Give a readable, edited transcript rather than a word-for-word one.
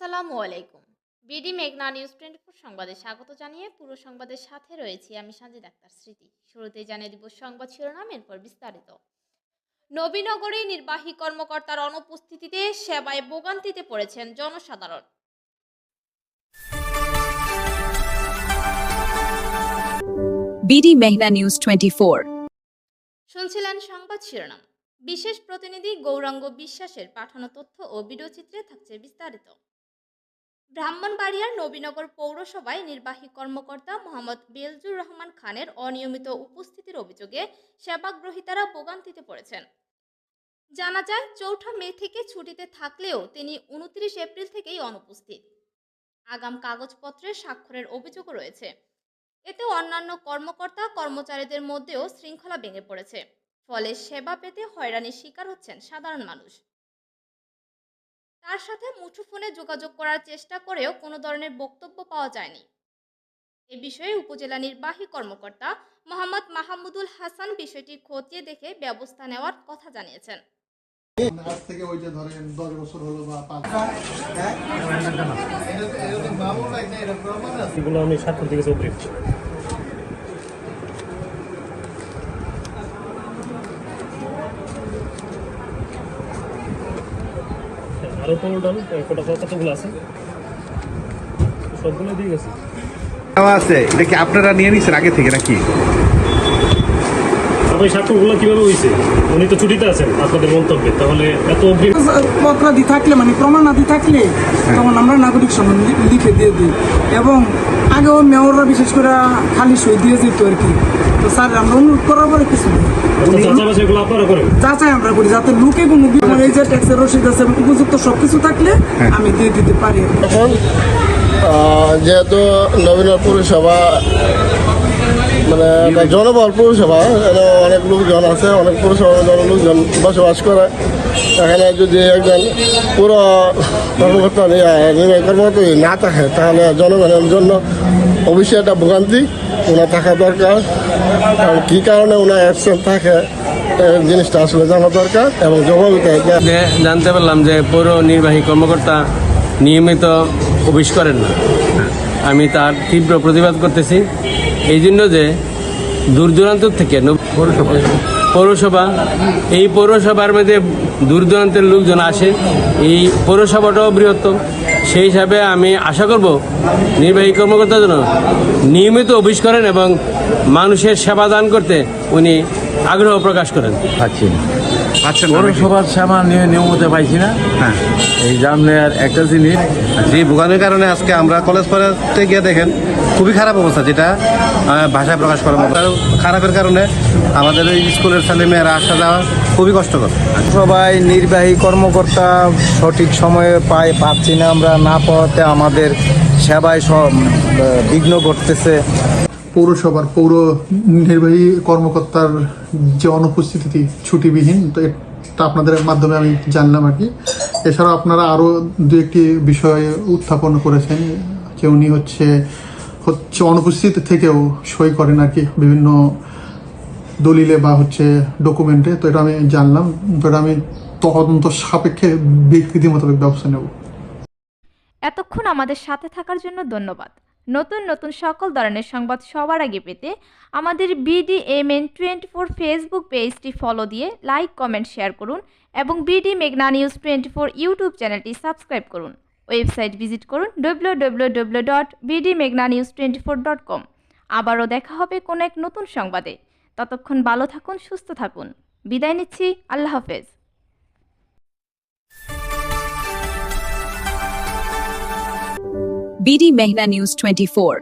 আসসালামু আলাইকুম। বিডি মেঘনা নিউজ 24 সংবাদে স্বাগত জানিয়ে পুরো সংবাদের সাথে রয়েছি আমি সানজিদ আক্তার স্মৃতি। শুরুতেই জানিয়ে দিব সংবাদ শিরোনাম, এরপর বিস্তারিত। নবীনগরে নির্বাহী কর্মকর্তার অনুপস্থিতিতে সেবায় ভোগান্তিতে পড়েছেন জনসাধারণ। বিডি মেঘনা নিউজ 24। শুনছিলেন সংবাদ শিরোনাম। বিশেষ প্রতিনিধি গৌরাঙ্গ বিশ্বাসের পাঠানো তথ্য ও ভিডিওচিত্রে থাকছে বিস্তারিত। ব্রাহ্মণবাড়িয়ার নবীনগর পৌরসভায় নির্বাহী কর্মকর্তা মোহাম্মদ বেলজুর রহমান খানের অনিয়মিত উপস্থিতির অভিযোগে সেবাগ্রহীতারা ভোগান্তিতে পড়েছেন। জানা যায় ৪ মে থেকে ছুটিতে থাকলেও তিনি ২৯ এপ্রিল থেকেই অনুপস্থিত। আগাম কাগজপত্রে স্বাক্ষরের অভিযোগও রয়েছে। এতে অন্যান্য কর্মকর্তা কর্মচারীদের মধ্যেও শৃঙ্খলা ভেঙে পড়েছে। ফলে সেবা পেতে হয়রানির শিকার হচ্ছেন সাধারণ মানুষ। তার সাথে মুঠোফোনে যোগাযোগ করার চেষ্টা করেও কোনো ধরনের বক্তব্য পাওয়া যায়নি। এ বিষয়ে উপজেলা নির্বাহী কর্মকর্তা মোহাম্মদ মাহমুদুল হাসান বিষয়টি খতিয়ে দেখে ব্যবস্থা নেওয়ার কথা জানিয়েছেন। আজ থেকে ওই যে ধরেন 10 বছর হলো বা 5 এগুলো আমি স্বাক্ষর থেকে সব দেখছি। আরো টোটাল কতগুলো আছে, সবগুলো দিয়ে গেছে। আছে এটা কি আপনারা নিয়ে নিছেন আগে থেকে নাকি? আপনি স্বাক্ষরগুলো কিভাবে হয়েছে? উনি তো ছুটিতে আছেন আপনাদের মন্তব্যে, তাহলে এত পত্রাদি থাকলে মানে প্রমাণাদি থাকলে তখন আমরা নাগরিক সনদ লিখে দিয়ে দিই। এবং আগেও মেয়ররা বিশেষ করে খালি সই দিয়ে যেত আর কি। তো স্যার আমরা অনুরোধ করার পরে কিছু আপনারা করেন যাচাই আমরা করি, যাতে লোকে কোনো এই যে ট্যাক্সের রসিদ আছে উপযুক্ত সবকিছু থাকলে আমি দিয়ে দিতে পারি। এখন যেহেতু নবীনগর পৌরসভা মানে জনবল পৌরসভা, অনেক লোকজন আছে, অনেক পৌরসভার লোকজন বসবাস করে। এখানে যদি একজন পুরো কর্মকর্তা নির্বাহী কর্মকর্তা যদি না থাকে তাহলে জনগণের জন্য অবশ্যই একটা ভোগান্তি। ওনার থাকা দরকার, কারণ কী কারণে ওনার অ্যাবসেন্ট থাকে জিনিসটা আসলে জানা দরকার। এবং জানতে পারলাম যে পৌর নির্বাহী কর্মকর্তা নিয়মিত অফিস করেন না। আমি তার তীব্র প্রতিবাদ করতেছি। এই জন্য যে দূর দূরান্ত থেকে পৌরসভা এই পৌরসভার মধ্যে দূর দূরান্তের লোকজন আসে। এই পৌরসভাটাও বৃহত্তম, সেই হিসাবে আমি আশা করব নির্বাহী কর্মকর্তা যেন নিয়মিত অফিস করেন এবং মানুষের সেবা দান করতে উনি আগ্রহ প্রকাশ করেন। পৌরসভার সেবা নিয়মিত পাইছি না। হ্যাঁ, এই জামনের একটা জিনিস যে ভোগান্তির কারণে আজকে আমরা কলেজ পড়াতে গিয়ে দেখেন খুবই খারাপ অবস্থা, যেটা ভাষায় প্রকাশ করার মতো। খারাপের কারণে আমাদের ওই স্কুলের ছেলেমেয়েরা আসা যাওয়া খুবই কষ্টকর। সবাই নির্বাহী কর্মকর্তা সঠিক সময়ে পাচ্ছি না, আমরা না পাওয়াতে আমাদের সেবায় সব বিঘ্ন ঘটতেছে। পৌরসভার পৌর নির্বাহী কর্মকর্তার যে অনুপস্থিতি ছুটিবিহীন, তো এটা আপনাদের মাধ্যমে আমি জানলাম আর কি। এছাড়াও আপনারা আরও দু একটি বিষয় উত্থাপন করেছেন, যে উনি হচ্ছে অনুপস্থিত থেকেও সই করেন আর কি বিভিন্ন দলিলে বা হচ্ছে ডকুমেন্টে। তো এটা আমি জানলাম, তো এটা আমি তদন্ত সাপেক্ষে বিধি মোতাবেক ব্যবস্থা নেব। এতক্ষণ আমাদের সাথে থাকার জন্য ধন্যবাদ। নতুন নতুন সকল ধরনের সংবাদ সবার আগে পেতে আমাদের BDMN 24 ফেসবুক পেজটি ফলো দিয়ে লাইক, কমেন্ট, শেয়ার করুন এবং বিডি মেঘনা নিউজ 24 ইউটিউব চ্যানেলটি সাবস্ক্রাইব করুন। ওয়েবসাইট ভিজিট করুন www.bdmeghnanews24.com। আবারও দেখা হবে কোনো এক নতুন সংবাদে। ততক্ষণ ভালো থাকুন, সুস্থ থাকুন। বিদায় নিচ্ছি, আল্লাহ হাফেজ। বিডি মেঘনা নিউজ 24।